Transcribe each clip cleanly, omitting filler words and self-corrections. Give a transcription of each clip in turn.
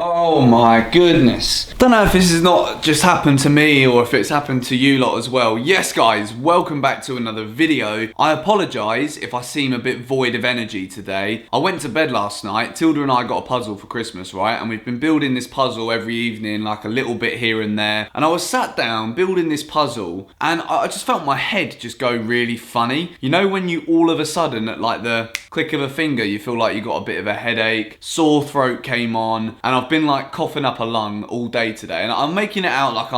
Oh my goodness. Don't know if this has not just happened to me or if it's happened to you lot as well. Yes guys, welcome back to another video. I apologise if I seem a bit void of energy today. I went to bed last night. Tilda and I got a puzzle for Christmas, right? And we've been building this puzzle every evening, like a little bit here and there. And I was sat down building this puzzle and I just felt my head just go really funny. You know when you all of a sudden at like the click of a finger, you feel like you got a bit of a headache, sore throat came on, and I've been like coughing up a lung all day today, and I'm making it out like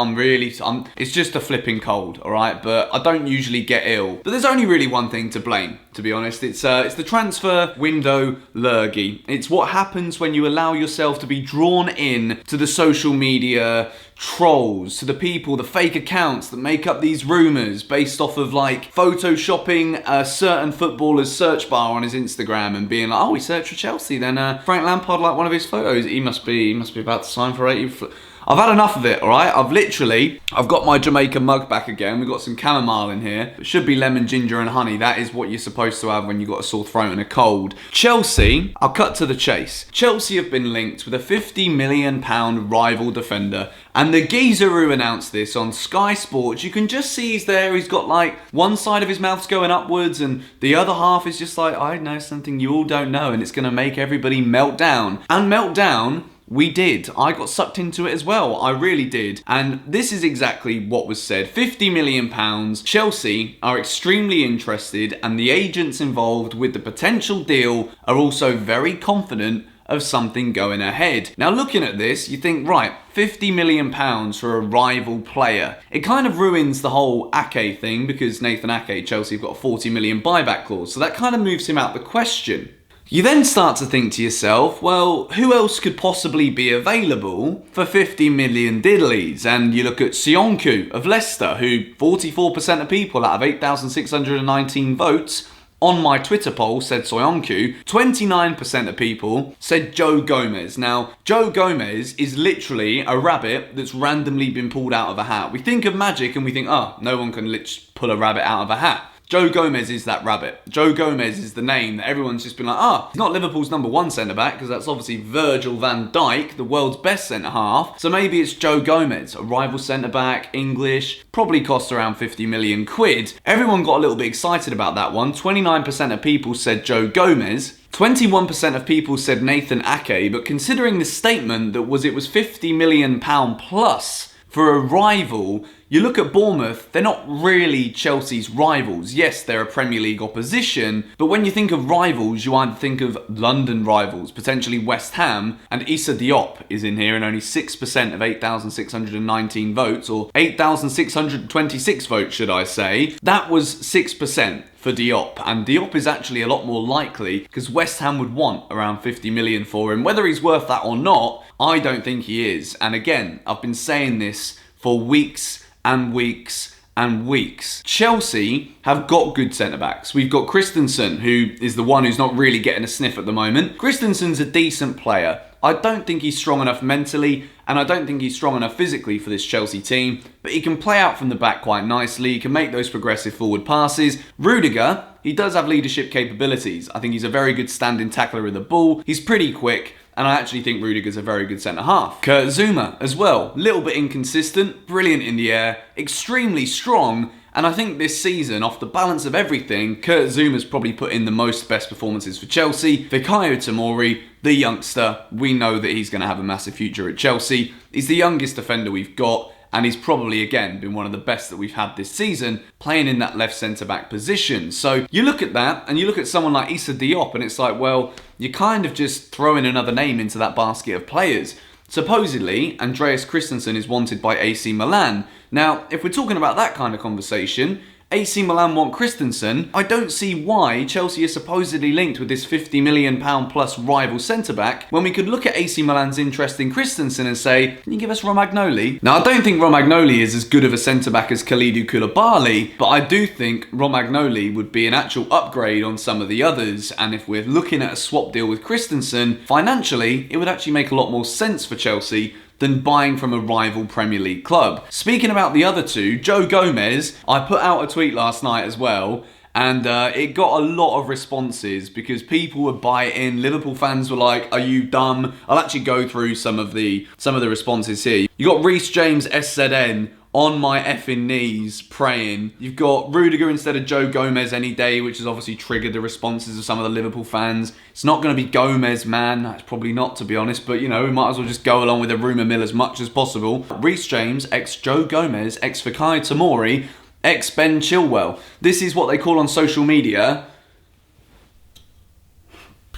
it's just a flipping cold, all right? But I don't usually get ill. But there's only really one thing to blame, to be honest. It's the transfer window lurgy. It's what happens when you allow yourself to be drawn in to the social media trolls, to the people, the fake accounts that make up these rumours based off of like photoshopping a certain footballer's search bar on his Instagram and being like, oh, he searched for Chelsea, then Frank Lampard liked one of his photos. He must be about to sign for 80. I've had enough of it, all right? I've got my Jamaican mug back again. We've got some chamomile in here. It should be lemon, ginger and honey. That is what you're supposed to have when you've got a sore throat and a cold. Chelsea, I'll cut to the chase. Chelsea have been linked with a £50 million rival defender. And the geezer who announced this on Sky Sports, you can just see he's there. He's got like one side of his mouth's going upwards and the other half is just like, I know something you all don't know and it's going to make everybody melt down. And melt down, we did. I got sucked into it as well. I really did. And this is exactly what was said. £50 million. Chelsea are extremely interested and the agents involved with the potential deal are also very confident of something going ahead. Now looking at this, you think, right, £50 million for a rival player. It kind of ruins the whole Ake thing because Nathan Ake, Chelsea have got a 40 million buyback clause. So that kind of moves him out the question. You then start to think to yourself, well, who else could possibly be available for 50 million diddlies? And you look at Sionku of Leicester, who 44% of people out of 8,619 votes on my Twitter poll said Sionku. 29% of people said Joe Gomez. Now, Joe Gomez is literally a rabbit that's randomly been pulled out of a hat. We think of magic and we think, oh, no one can pull a rabbit out of a hat. Joe Gomez is that rabbit. Joe Gomez is the name that everyone's just been like, he's not Liverpool's number one centre-back because that's obviously Virgil van Dijk, the world's best centre-half. So maybe it's Joe Gomez, a rival centre-back, English, probably costs around 50 million quid. Everyone got a little bit excited about that one. 29% of people said Joe Gomez. 21% of people said Nathan Ake, but considering the statement that it was £50 million plus for a rival, you look at Bournemouth, they're not really Chelsea's rivals. Yes, they're a Premier League opposition, but when you think of rivals, you either think of London rivals, potentially West Ham, and Issa Diop is in here and only 6% of 8,619 votes, or 8,626 votes, should I say. That was 6% for Diop, and Diop is actually a lot more likely because West Ham would want around 50 million for him. Whether he's worth that or not, I don't think he is. And again, I've been saying this for weeks and weeks and weeks. Chelsea have got good centre-backs. We've got Christensen, who is the one who's not really getting a sniff at the moment. Christensen's a decent player. I don't think he's strong enough mentally, and I don't think he's strong enough physically for this Chelsea team, but he can play out from the back quite nicely. He can make those progressive forward passes. Rudiger, he does have leadership capabilities. I think he's a very good standing tackler of the ball. He's pretty quick. And I actually think Rudiger's a very good centre-half. Kurt Zuma as well. Little bit inconsistent, brilliant in the air, extremely strong. And I think this season, off the balance of everything, Kurt Zuma's probably put in the most best performances for Chelsea. Fikayo Tomori, the youngster, we know that he's going to have a massive future at Chelsea. He's the youngest defender we've got. And he's probably, again, been one of the best that we've had this season, playing in that left centre-back position. So you look at that, and you look at someone like Issa Diop, and it's like, well, you're kind of just throwing another name into that basket of players. Supposedly, Andreas Christensen is wanted by AC Milan. Now, if we're talking about that kind of conversation, AC Milan want Christensen. I don't see why Chelsea is supposedly linked with this £50 million plus rival centre-back when we could look at AC Milan's interest in Christensen and say, can you give us Romagnoli? Now, I don't think Romagnoli is as good of a centre-back as Kalidou Koulibaly, but I do think Romagnoli would be an actual upgrade on some of the others, and if we're looking at a swap deal with Christensen, financially, it would actually make a lot more sense for Chelsea than buying from a rival Premier League club. Speaking about the other two, Joe Gomez, I put out a tweet last night as well, And it got a lot of responses because people would buy it in. Liverpool fans were like, "Are you dumb?" I'll actually go through some of the responses here. You got Reece James SZN, "On my effing knees, praying." You've got Rudiger instead of Joe Gomez any day, which has obviously triggered the responses of some of the Liverpool fans. It's not going to be Gomez, man. That's probably not, to be honest. But, you know, we might as well just go along with the rumour mill as much as possible. Reece James, ex-Joe Gomez, ex-Fikayo Tomori, ex-Ben Chilwell. This is what they call on social media.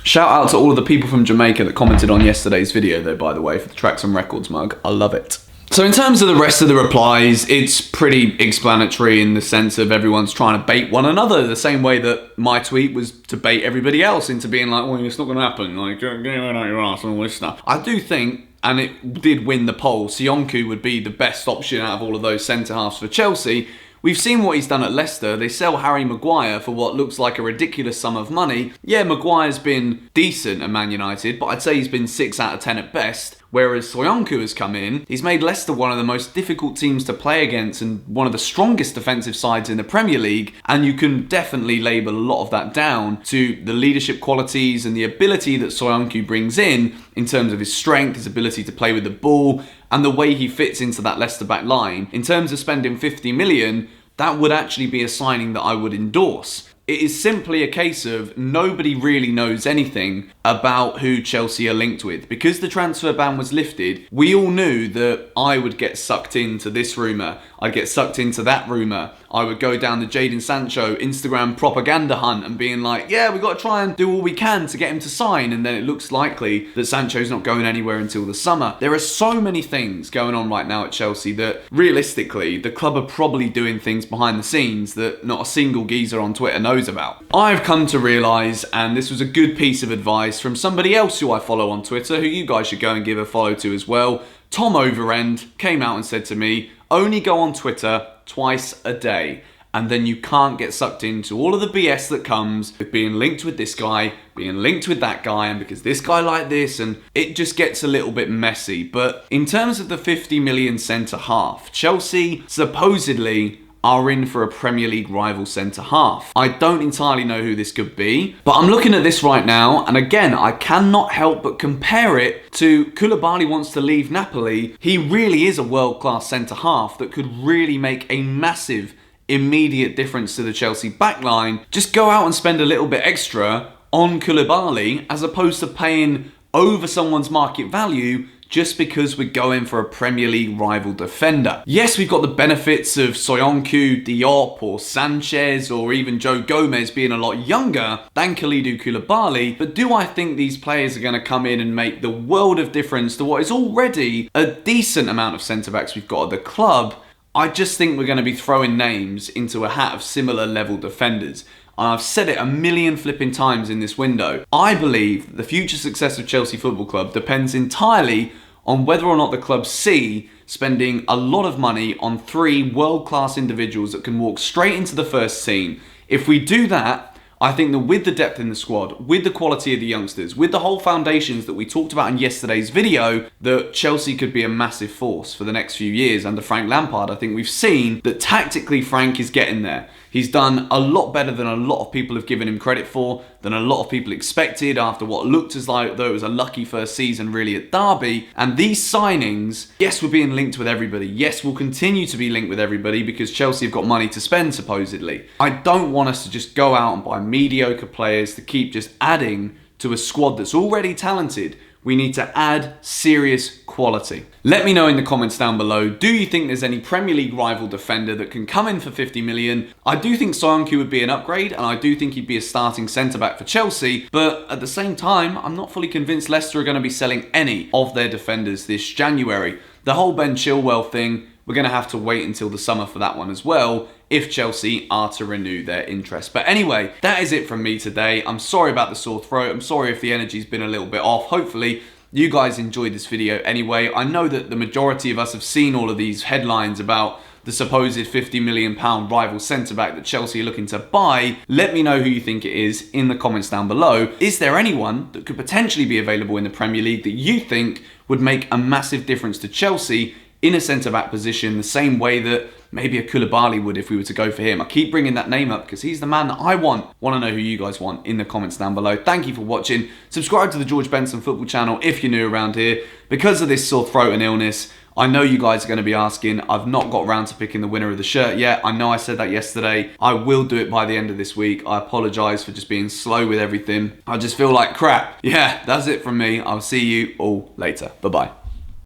Shout out to all of the people from Jamaica that commented on yesterday's video, though, by the way, for the Tracks and Records mug. I love it. So in terms of the rest of the replies, it's pretty explanatory in the sense of everyone's trying to bait one another, the same way that my tweet was to bait everybody else into being like, well, it's not going to happen, like, get out your ass and all this stuff. I do think, and it did win the poll, Soyuncu would be the best option out of all of those centre-halves for Chelsea. We've seen what he's done at Leicester. They sell Harry Maguire for what looks like a ridiculous sum of money. Yeah, Maguire's been decent at Man United, but I'd say he's been 6 out of 10 at best. Whereas Soyuncu has come in, he's made Leicester one of the most difficult teams to play against and one of the strongest defensive sides in the Premier League, and you can definitely label a lot of that down to the leadership qualities and the ability that Soyuncu brings in terms of his strength, his ability to play with the ball, and the way he fits into that Leicester back line. In terms of spending 50 million, that would actually be a signing that I would endorse. It is simply a case of nobody really knows anything about who Chelsea are linked with. Because the transfer ban was lifted, we all knew that I would get sucked into this rumour, I'd get sucked into that rumour, I would go down the Jadon Sancho Instagram propaganda hunt and being like, yeah, we've got to try and do all we can to get him to sign, and then it looks likely that Sancho's not going anywhere until the summer. There are so many things going on right now at Chelsea that, realistically, the club are probably doing things behind the scenes that not a single geezer on Twitter knows about. I've come to realise, and this was a good piece of advice from somebody else who I follow on Twitter, who you guys should go and give a follow to as well. Tom Overend came out and said to me, only go on Twitter twice a day, and then you can't get sucked into all of the BS that comes with being linked with this guy, being linked with that guy, and because this guy like this, and it just gets a little bit messy. But in terms of the 50 million centre-half, Chelsea supposedly are in for a Premier League rival centre-half. I don't entirely know who this could be, but I'm looking at this right now, and again, I cannot help but compare it to Koulibaly wants to leave Napoli. He really is a world-class centre-half that could really make a massive, immediate difference to the Chelsea backline. Just go out and spend a little bit extra on Koulibaly, as opposed to paying over someone's market value just because we're going for a Premier League rival defender. Yes, we've got the benefits of Soyuncu, Diop, or Sanchez, or even Joe Gomez being a lot younger than Kalidou Koulibaly, but do I think these players are going to come in and make the world of difference to what is already a decent amount of centre-backs we've got at the club? I just think we're going to be throwing names into a hat of similar level defenders. And I've said it a million flipping times in this window. I believe the future success of Chelsea Football Club depends entirely on whether or not the club see spending a lot of money on 3 world-class individuals that can walk straight into the first team. If we do that, I think that with the depth in the squad, with the quality of the youngsters, with the whole foundations that we talked about in yesterday's video, that Chelsea could be a massive force for the next few years under Frank Lampard. I think we've seen that tactically Frank is getting there. He's done a lot better than a lot of people have given him credit for, than a lot of people expected after what looked as though it was a lucky first season really at Derby. And these signings, yes, we're being linked with everybody. Yes, we'll continue to be linked with everybody because Chelsea have got money to spend, supposedly. I don't want us to just go out and buy mediocre players to keep just adding to a squad that's already talented. We need to add serious quality. Let me know in the comments down below, do you think there's any Premier League rival defender that can come in for 50 million? I do think Soyuncu would be an upgrade, and I do think he'd be a starting centre-back for Chelsea, but at the same time, I'm not fully convinced Leicester are going to be selling any of their defenders this January. The whole Ben Chilwell thing, we're going to have to wait until the summer for that one as well, if Chelsea are to renew their interest. But anyway, that is it from me today. I'm sorry about the sore throat. I'm sorry if the energy's been a little bit off. Hopefully, you guys enjoyed this video anyway. I know that the majority of us have seen all of these headlines about the supposed £50 million rival centre-back that Chelsea are looking to buy. Let me know who you think it is in the comments down below. Is there anyone that could potentially be available in the Premier League that you think would make a massive difference to Chelsea in a centre-back position, the same way that maybe a Koulibaly would if we were to go for him. I keep bringing that name up because he's the man that I want. Want to know who you guys want in the comments down below. Thank you for watching. Subscribe to the George Benson Football channel if you're new around here. Because of this sore throat and illness, I know you guys are going to be asking. I've not got around to picking the winner of the shirt yet. I know I said that yesterday. I will do it by the end of this week. I apologise for just being slow with everything. I just feel like crap. Yeah, that's it from me. I'll see you all later. Bye-bye.